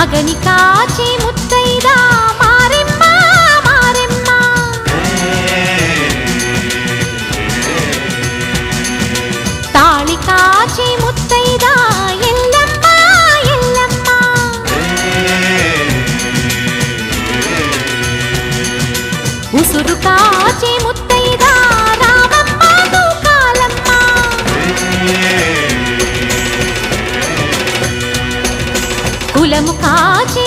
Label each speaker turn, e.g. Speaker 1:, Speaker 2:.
Speaker 1: మగని కాచి ముత్తైదా మారెమ్మ మారెమ్మ తాళి కాచి ముత్తైదా ఎల్లమ్మ ఎల్లమ్మ ఉసురు కాచి ముత్తైదా రామమ్మ తూకాలమ్మ కులము కాచి